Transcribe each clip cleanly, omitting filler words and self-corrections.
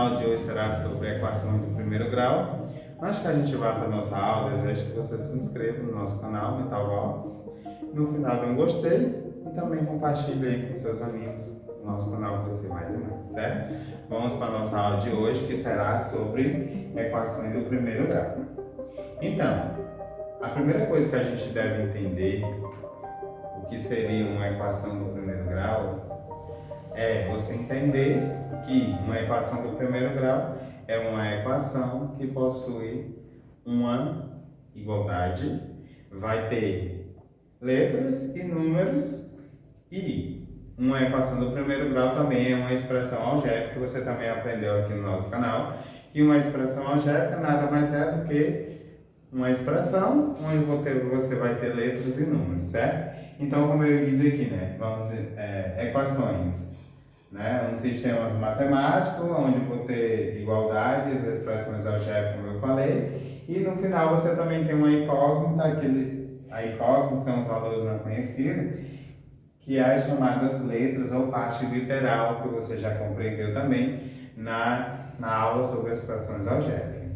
aula de hoje será sobre equações do primeiro grau. Antes que a gente vá para a nossa aula, desejo que você se inscreva no nosso canal Mentalvox. No final dê um gostei e também compartilhe aí com seus amigos o nosso canal crescer mais e mais, certo? Vamos para a nossa aula de hoje, que será sobre equações do primeiro grau. Então, a primeira coisa que a gente deve entender o que seria uma equação do primeiro grau é você entender que uma equação do primeiro grau é uma equação que possui uma igualdade, vai ter letras e números, e uma equação do primeiro grau também é uma expressão algébrica que você também aprendeu aqui no nosso canal, que uma expressão algébrica nada mais é do que uma expressão onde você vai ter letras e números, certo? Então, como eu disse aqui, né, vamos equações, né, um sistema matemático onde vou ter igualdades, expressões algébricas, como eu falei, e no final você também tem uma incógnita, a incógnita são os valores não conhecidos, que é as chamadas letras ou parte literal, que você já compreendeu também na aula sobre expressões algébricas.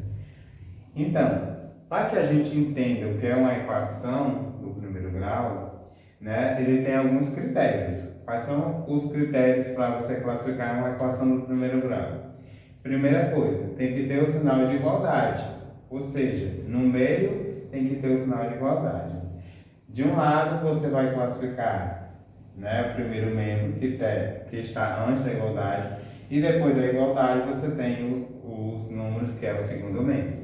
Então, para que a gente entenda o que é uma equação do primeiro grau, né, ele tem alguns critérios. Quais são os critérios para você classificar uma equação do primeiro grau? Primeira coisa, tem que ter o sinal de igualdade, ou seja, no meio tem que ter o sinal de igualdade. De um lado você vai classificar, né, o primeiro membro que está antes da igualdade, e depois da igualdade você tem os números, que é o segundo membro.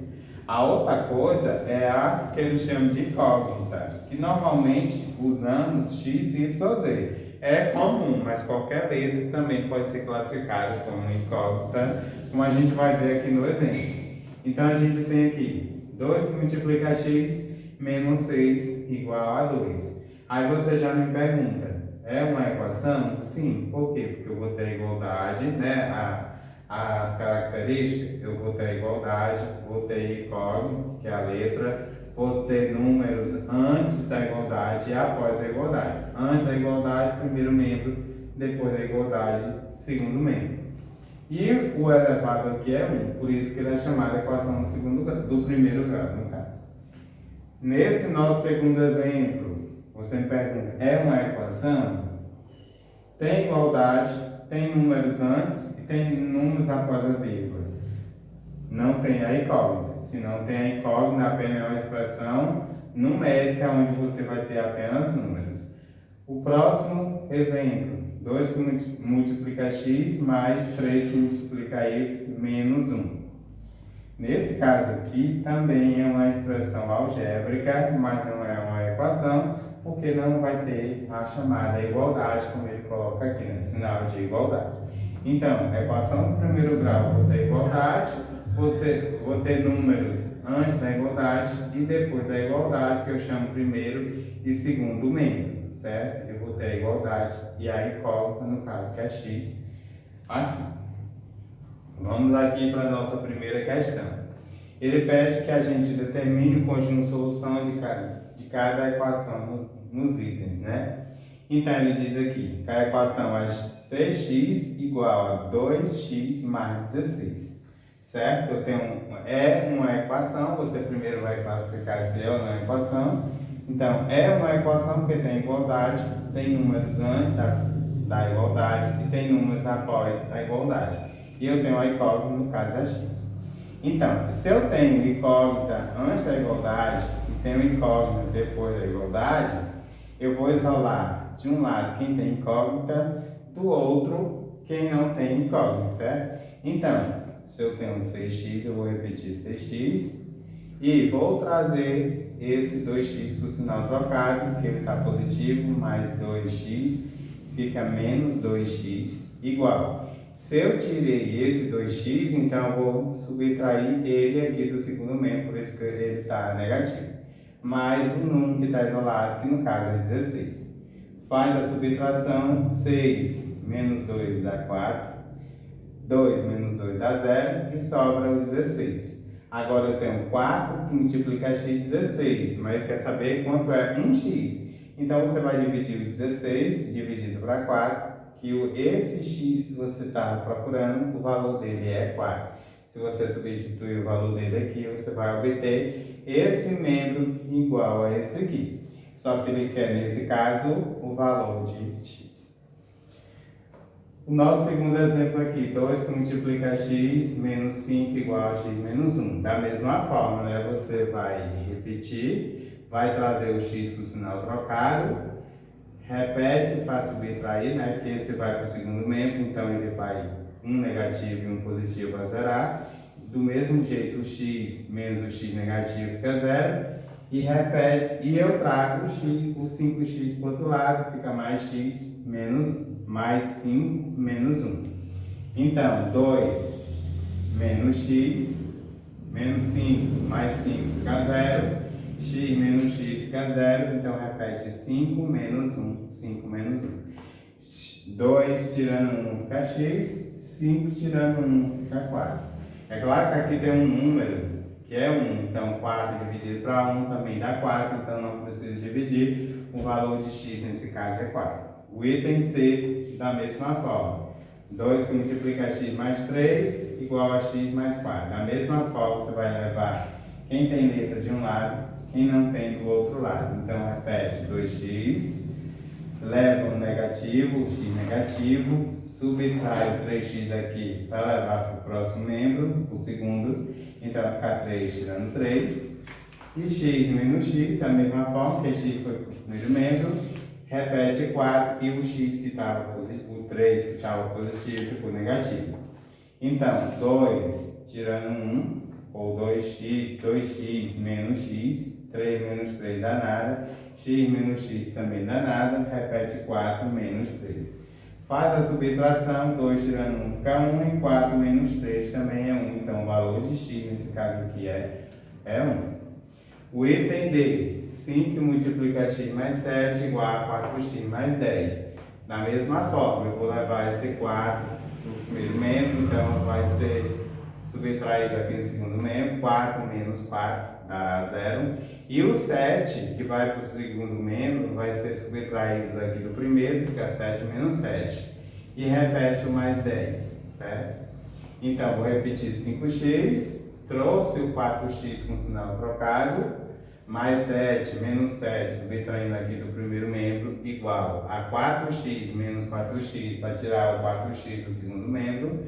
A outra coisa é a que eles chamam de incógnita, que normalmente usamos x, y, z. É comum, mas qualquer letra também pode ser classificada como incógnita, como a gente vai ver aqui no exemplo. Então a gente tem aqui 2 que multiplica x menos 6 igual a 2. Aí você já me pergunta, é uma equação? Sim. Por quê? Porque eu vou ter a igualdade, né? As características, eu vou ter a igualdade, vou ter incógnito, que é a letra, vou ter números antes da igualdade e após a igualdade. Antes da igualdade, primeiro membro, depois da igualdade, segundo membro. E o elevado aqui é 1, por isso que ele é chamado equação do primeiro grau, no caso. Nesse nosso segundo exemplo, você me pergunta, é uma equação? Tem igualdade, tem números antes e tem números após a vírgula. Não tem a incógnita. Se não tem a incógnita, apenas é uma expressão numérica onde você vai ter apenas números. O próximo exemplo, 2 que multiplica x mais 3 que multiplica x menos 1. Nesse caso aqui, também é uma expressão algébrica, mas não é uma equação, porque não vai ter a chamada igualdade, como ele coloca aqui, né? Sinal de igualdade. Então, a equação do primeiro grau, vou ter igualdade, vou ter números antes da igualdade e depois da igualdade, que eu chamo primeiro e segundo membro, certo? Eu vou ter a igualdade e a incógnita, no caso, que é x, aqui. Vamos aqui para a nossa primeira questão. Ele pede que a gente determine o conjunto de solução de cada equação nos itens, né? Então, ele diz aqui que a equação é 6x igual a 2x mais 16, certo? Eu tenho uma equação, você primeiro vai classificar se é ou não é equação. Então, é uma equação porque tem igualdade, tem números antes da igualdade e tem números após a igualdade. E eu tenho a incógnita, no caso é x. Então, se eu tenho incógnita antes da igualdade e tenho incógnita depois da igualdade, eu vou isolar de um lado quem tem incógnita, do outro quem não tem incógnita, certo? Então, se eu tenho 6x, eu vou repetir 6x e vou trazer esse 2x para o sinal trocado, que ele está positivo, mais 2x, fica menos 2x igual. Se eu tirei esse 2x, então eu vou subtrair ele aqui do segundo membro, por isso que ele está negativo. Mais um número que está isolado, que no caso é 16. Faz a subtração, 6 menos 2 dá 4, 2 menos 2 dá 0 e sobra o 16. Agora eu tenho 4 que multiplica x 16, mas ele quer saber quanto é 1x. Então você vai dividir o 16 dividido para 4 que esse x que você está procurando, o valor dele é 4. Se você substituir o valor dele aqui, você vai obter esse membro igual a esse aqui. Só que ele quer, nesse caso, o valor de x. O nosso segundo exemplo aqui, 2 que multiplica x menos 5 igual a x menos 1. Da mesma forma, né? Você vai repetir, vai trazer o x para o sinal trocado, repete para subtrair, né? Que esse vai para o segundo membro, então ele vai um negativo e um positivo a zerar. Do mesmo jeito, o x menos o x negativo fica zero. E repete, e eu trago o 5x para o outro lado, fica mais x menos mais 5 menos 1. Então, 2 menos x, menos 5 mais 5 fica 0, x menos x fica 0, então repete 5 menos 1, 5 menos 1. 2 tirando 1 fica x, 5 tirando 1 fica 4. É claro que aqui tem um número que é 1, então 4 dividido para 1 também dá 4, então não precisa dividir, o valor de x nesse caso é 4. O item C, da mesma forma, 2 que multiplica x mais 3 igual a x mais 4. Da mesma forma, você vai levar quem tem letra de um lado, quem não tem do outro lado. Então, repete 2x, leva o negativo, o x negativo, subtrai o 3x daqui para levar para o próximo membro, o segundo. Então, vai ficar 3 tirando 3. E x menos x, da mesma forma, que x foi para o primeiro membro. Repete 4 e o x que estava positivo, o 3 que estava positivo ficou negativo. Então, 2 tirando 1, ou 2x menos x, 3 menos 3 dá nada, x menos x também dá nada, repete 4 menos 3. Faz a subtração, 2 tirando 1 fica 1 e 4 menos 3 também é 1. Então, o valor de x nesse caso aqui é 1. O item D, 5 multiplica x mais 7 igual a 4x mais 10. Da mesma forma, eu vou levar esse 4 para o primeiro membro, então vai ser subtraído aqui no segundo membro, 4 menos 4 dará 0. E o 7, que vai para o segundo membro, vai ser subtraído daqui do primeiro, fica 7 menos 7. E repete o mais 10, certo? Então, vou repetir 5x, trouxe o 4x com sinal trocado, mais 7 menos 7, subtraindo aqui do primeiro membro, igual a 4x menos 4x, para tirar o 4x do segundo membro,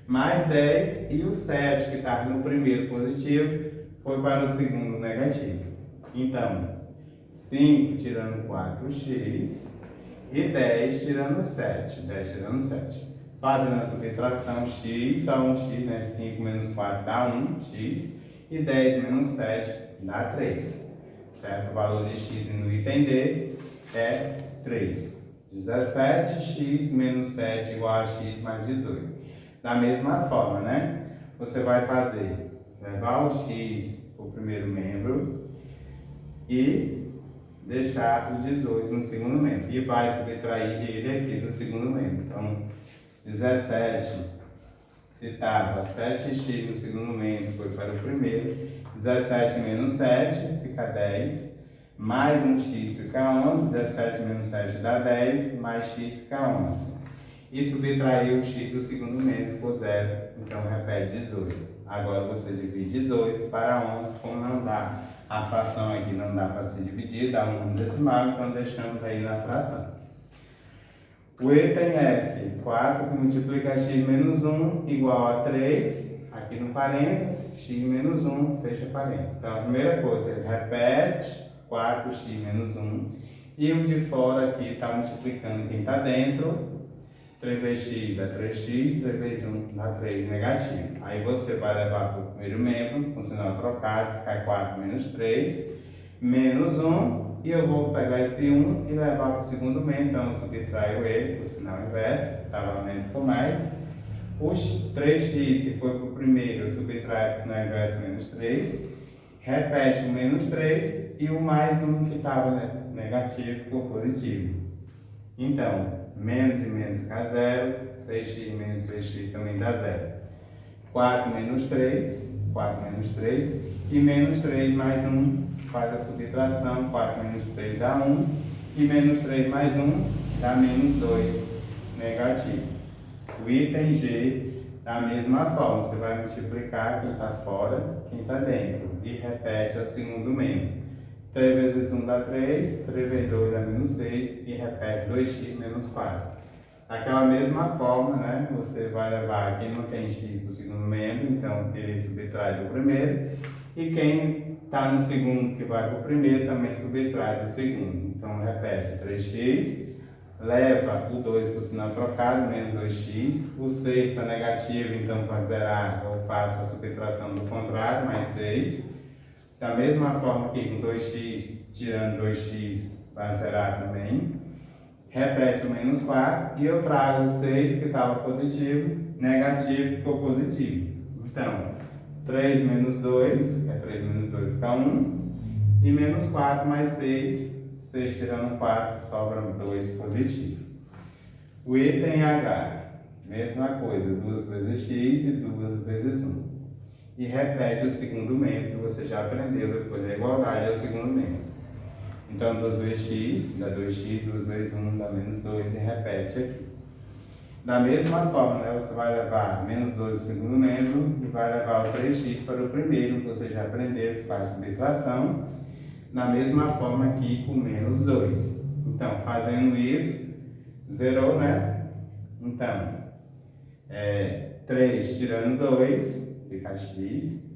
mais 10, e o 7, que estava no primeiro positivo, foi para o segundo negativo. Então, 5 tirando 4x e 10 tirando 7. 10 tirando 7. Fazendo a subtração, x, só 1x, né? 5 menos 4 dá 1x, e 10 menos 7 dá 3. Certo? O valor de x no item D é 3. 17x menos 7 igual a x mais 18. Da mesma forma, né? Você vai levar o x para o primeiro membro e deixar o 18 no segundo membro. E vai subtrair ele aqui no segundo membro. Então, 17, se estava 7x no segundo membro, foi para o primeiro. 17 menos 7 fica 10, mais 1x fica 11, 17 menos 7 dá 10, mais x fica 11. E subtrair o x do segundo membro ficou 0, então repete 18. Agora você divide 18 para 11, como não dá, a fração aqui não dá para ser dividida, dá um número decimal, então deixamos aí na fração. O item F, 4 que multiplica x menos 1 igual a 3, aqui no parênteses, x menos 1, fecha parênteses. Então, a primeira coisa, ele repete 4x menos 1, e o de fora aqui está multiplicando quem está dentro, 3 vezes x dá 3x, 3 vezes 1 dá 3, negativo. Aí você vai levar para o primeiro membro, com sinal trocado, ficar 4 menos 3, menos 1, e eu vou pegar esse 1 e levar para o segundo membro, então eu subtraio ele, por sinal inverso, estava menos por mais. Os 3x que foi para o primeiro, eu subtraio por sinal inverso, menos 3, repete o menos 3, e o mais 1 que estava negativo ficou positivo. Então, menos e menos fica 0, 3x menos 3x também dá 0. 4 menos 3, 4 menos 3, e menos 3 mais 1, faz a subtração, 4 menos 3 dá 1, e menos 3 mais 1 dá menos 2. negativo. O item G, da mesma forma, você vai multiplicar quem está fora, quem está dentro, e repete o segundo membro. 3 vezes 1 dá 3, 3 vezes 2 dá menos 6, e repete 2x menos 4. Daquela mesma forma, né, você vai levar quem não tem x para o segundo membro, então ele subtrai do primeiro, e quem está no segundo que vai para o primeiro também subtrai do segundo. Então repete 3x, leva o 2 para o sinal trocado, menos 2x, o 6 está negativo, então para zerar eu faço a subtração do contrário, mais 6. Da mesma forma que com 2x, tirando 2x, vai zerar também. Repete o menos 4 e eu trago o 6 que estava positivo, negativo ficou positivo. Então, 3 menos 2, que é 3 menos 2 fica 1, e menos 4 mais 6, 6 tirando 4, sobra 2 positivo. O item H, mesma coisa, 2 vezes x e 2 vezes 1. E repete o segundo membro que você já aprendeu depois da igualdade, é o segundo membro. Então, 2 vezes x dá 2x, 2 vezes 1 dá menos 2 e repete aqui. Da mesma forma, né, você vai levar menos 2 para o segundo membro e vai levar o 3x para o primeiro, que você já aprendeu, que faz subtração. Da mesma forma aqui com menos 2. Então, fazendo isso, zerou, né? Então, 3 tirando 2, fica x,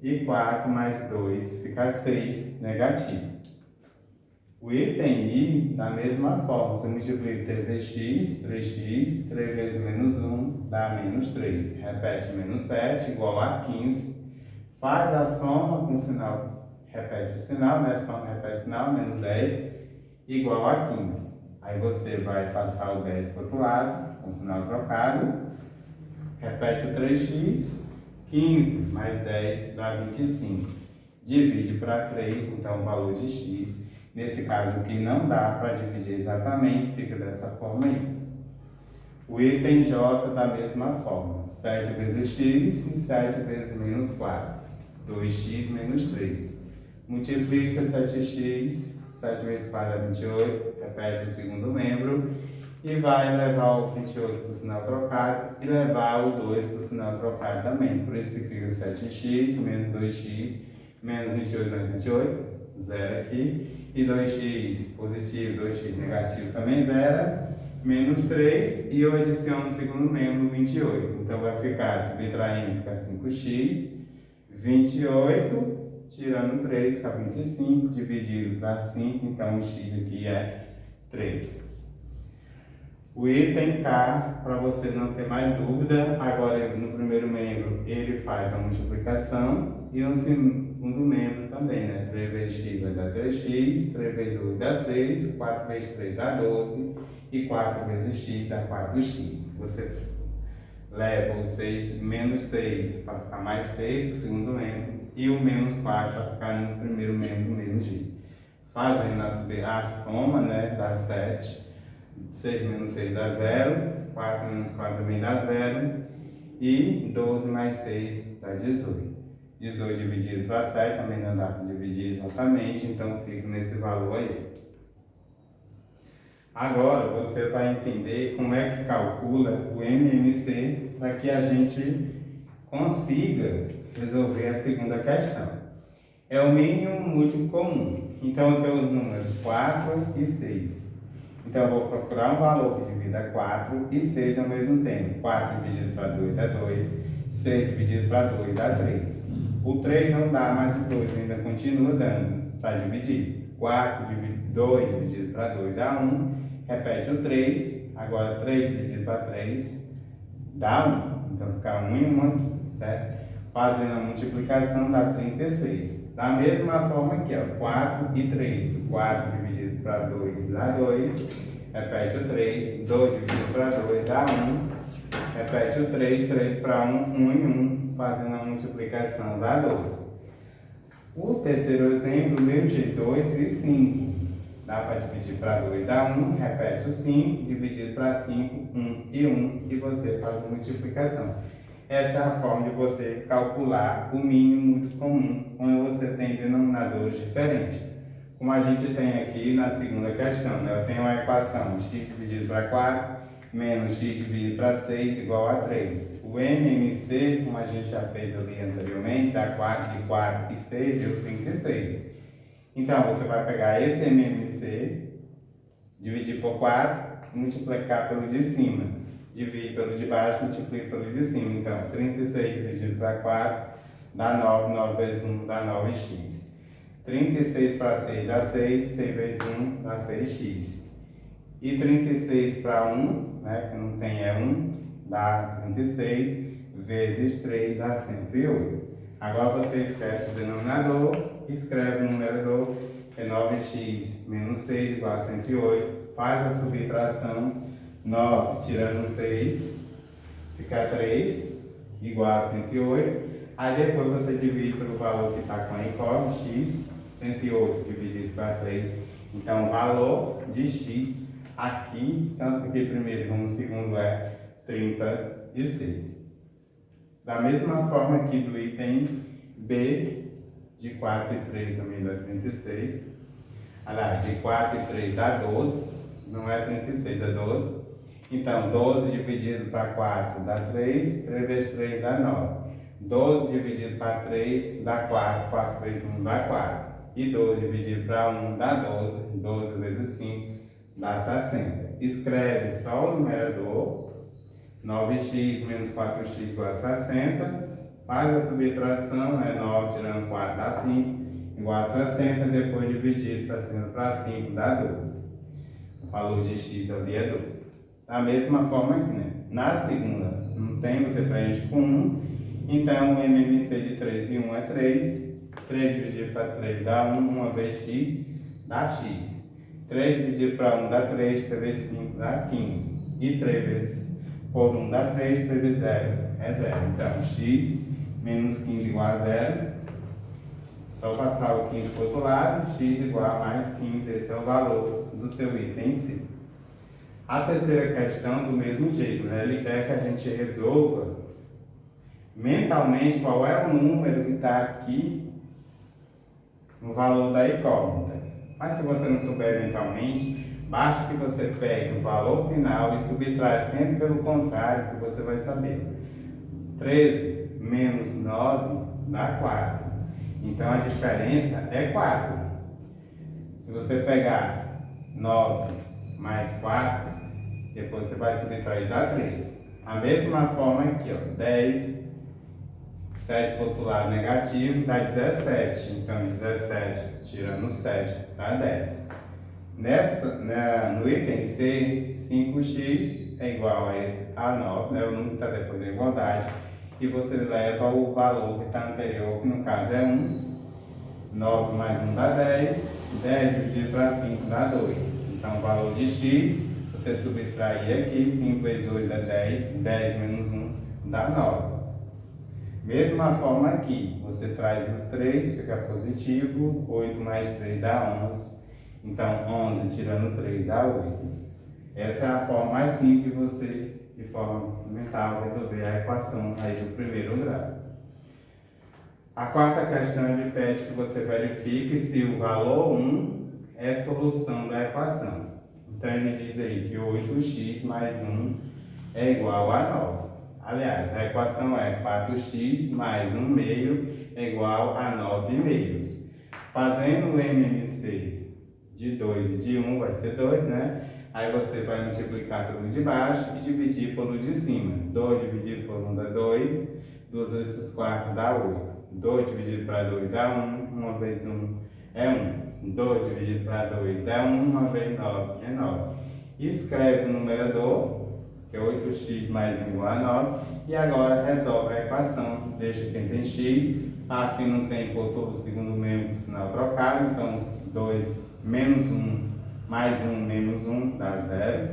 e 4 mais 2 fica 6, negativo. O item I, da mesma forma, você multiplica 3 vezes x, 3x, 3 vezes menos 1 dá menos 3. Repete menos 7 igual a 15. Faz a soma com sinal, repete o sinal, né? Soma, repete o sinal, menos 10 igual a 15. Aí você vai passar o 10 para o outro lado, com o sinal trocado. Repete o 3x, 15 mais 10 dá 25. Divide para 3, então o valor de x. Nesse caso aqui não dá para dividir exatamente, fica dessa forma aí. O item J da mesma forma, 7 vezes x e 7 vezes menos 4, 2x menos 3. Multiplica 7x, 7 vezes 4 é 28, repete o segundo membro, e vai levar o 28 para o sinal trocado e levar o 2 para o sinal trocado também. Por isso que fica 7x menos 2x menos 28 menos 28, zero aqui. E 2x positivo, 2x negativo também zero, menos 3, e eu adiciono o segundo membro, 28. Então vai ficar, subtraindo, fica 5x, 28, tirando 3, fica 25, dividido para 5, então o x aqui é 3. O item K, para você não ter mais dúvida, agora no primeiro membro ele faz a multiplicação e no segundo membro também, né? 3 vezes x vai dar 3x, 3 vezes 2 dá 6, 4 vezes 3 dá 12 e 4 vezes x dá 4x. Você leva o 6, menos 3 para ficar mais 6 para o segundo membro e o menos 4 para ficar no primeiro membro, menos g. Fazendo a soma, né, dá 7. 6 menos 6 dá 0, 4 menos 4 também dá 0, e 12 mais 6 dá 18. 18 dividido para 7 também não dá para dividir exatamente, então fica nesse valor aí. Agora você vai entender como é que calcula o MMC para que a gente consiga resolver a segunda questão. É o mínimo múltiplo comum, então eu tenho os números 4 e 6. Então, eu vou procurar um valor que divida 4 e 6 ao mesmo tempo. 4 dividido para 2 dá 2, 6 dividido para 2 dá 3. O 3 não dá, mas o 2 ainda continua dando para dividir. 2 dividido para 2 dá 1, repete o 3, agora 3 dividido para 3 dá 1. Então, fica 1 e 1 aqui, certo? Fazendo a multiplicação dá 36. Da mesma forma aqui, ó, 4 e 3. 4 dividido para 2 dá 2. Repete o 3. 2 dividido para 2 dá 1. Repete o 3. 3 para 1, 1 e 1. Fazendo a multiplicação dá 12. O terceiro exemplo, meu de 2 e 5. Dá para dividir para 2 dá 1. Repete o 5. Dividido para 5, 1 e 1. E você faz a multiplicação. Essa é a forma de você calcular o mínimo múltiplo comum quando você tem denominadores diferentes. Como a gente tem aqui na segunda questão, né? Eu tenho uma equação x dividido para 4 menos x dividido para 6 igual a 3. O MMC, como a gente já fez ali anteriormente, dá 4 de 4 e 6 deu 36. Então, você vai pegar esse MMC, dividir por 4, multiplicar pelo de cima. Divide pelo de baixo, multiplica pelo de cima. Então, 36 dividido para 4 dá 9, 9 vezes 1 dá 9x. 36 para 6 dá 6, 6 vezes 1 dá 6x. E 36 para 1, né, que não tem é 1, dá 36, vezes 3 dá 108. Agora você esquece o denominador, escreve o numerador, é 9x menos 6 igual a 108. Faz a subtração, 9 tirando 6, fica 3, igual a 108. Aí depois você divide pelo valor que está com a incógnita, x, 108 dividido para 3. Então, o valor de x aqui, tanto aqui primeiro como segundo, é 36. Da mesma forma aqui do item B, de 4 e 3 também dá 36. Aliás, de 4 e 3 dá 12, não é 36, é 12. Então, 12 dividido para 4 dá 3, 3 vezes 3 dá 9. 12 dividido para 3 dá 4, 4 vezes 1 dá 4. E 12 dividido para 1 dá 12, 12 vezes 5 dá 60. Escreve só o numerador, 9x menos 4x igual a 60. Faz a subtração, 9 tirando 4 dá 5, igual a 60. Depois dividir 60 para 5 dá 12. O valor de x ali é 12. Da mesma forma aqui, né? Na segunda, não tem, você preenche com 1. Então, o MMC de 3 e 1 é 3. 3 dividido para 3 dá 1. 1 vezes x dá x. 3 dividido para 1 dá 3. 3 vezes 5 dá 15. E 3 vezes por 1 dá 3. 3 vezes 0 é 0. Então, x menos 15 igual a 0. Só passar o 15 para o outro lado. X igual a mais 15. Esse é o valor do seu item em si. A terceira questão, do mesmo jeito, né? Ele quer que a gente resolva mentalmente qual é o número que está aqui no valor da incógnita. Mas se você não souber mentalmente, basta que você pegue o valor final e subtrai sempre pelo contrário, que você vai saber. 13 menos 9 dá 4. Então a diferença é 4. Se você pegar 9 mais 4, depois você vai subtrair, dá 13. A mesma forma aqui, ó, 10, 7 para o outro lado negativo, dá 17. Então, 17 tirando 7 dá 10. No item C, 5x é igual a esse A9, né, o número que está depois da igualdade, e você leva o valor que está anterior, que no caso é 1. 9 mais 1 dá 10. 10 dividido para 5 dá 2. Então, o valor de x, você subtrair aqui, 5 vezes 2 dá 10, 10 menos 1 dá 9. Mesma forma aqui, você traz o 3, fica positivo, 8 mais 3 dá 11, então 11 tirando 3 dá 8. Essa é a forma mais simples de você, de forma mental, resolver a equação aí do primeiro grau. A quarta questão ele pede que você verifique se o valor 1 é solução da equação. Então, ele diz aí que 8x mais 1 é igual a 9. Aliás, a equação é 4x mais 1 meio é igual a 9 meios. Fazendo o MMC de 2 e de 1 vai ser 2, né? Aí você vai multiplicar pelo de baixo e dividir pelo de cima. 2 dividido por 1 dá 2. 2 vezes 4 dá 8. 2 dividido para 2 dá 1. 1 vezes 1 é 1. 2 dividido para 2 dá 1. 1 vezes 9 é 9. Escreve o numerador, que é 8x mais 1 igual a 9. E agora resolve a equação. Deixa quem tem x. Faz quem não tem, por todo o segundo membro com sinal trocado. Então, 2 menos 1 mais 1 menos 1 dá 0.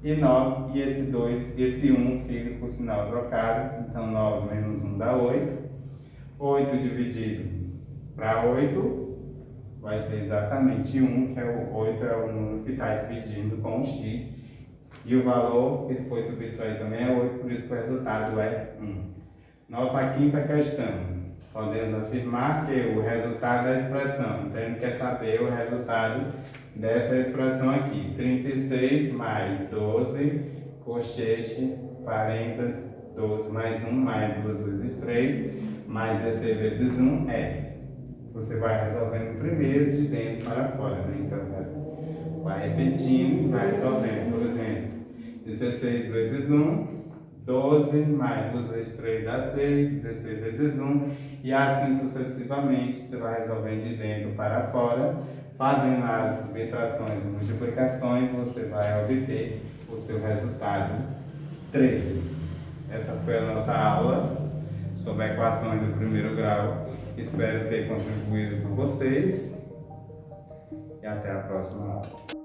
E 9, e esse 1 fica com o sinal trocado. Então, 9 menos 1 dá 8. 8 dividido para 8 vai ser exatamente 1, que é o 8 é o número que está dividindo com o x. E o valor que foi subtraído também é 8, por isso que o resultado é 1. Nossa quinta questão. Podemos afirmar que o resultado da expressão, então ele quer saber o resultado dessa expressão aqui. 36 mais 12 colchete, parênteses, 12 mais 1, mais 2 vezes 3, mais 16 vezes 1 é. Você vai resolvendo primeiro de dentro para fora, né? Então, vai repetindo, vai resolvendo. Por exemplo, 16 vezes 1, 12, mais 2 vezes 3 dá 6, 16 vezes 1, e assim sucessivamente você vai resolvendo de dentro para fora, fazendo as subtrações e multiplicações, você vai obter o seu resultado 13. Essa foi a nossa aula sobre equações do primeiro grau. Espero ter contribuído com vocês e até a próxima aula.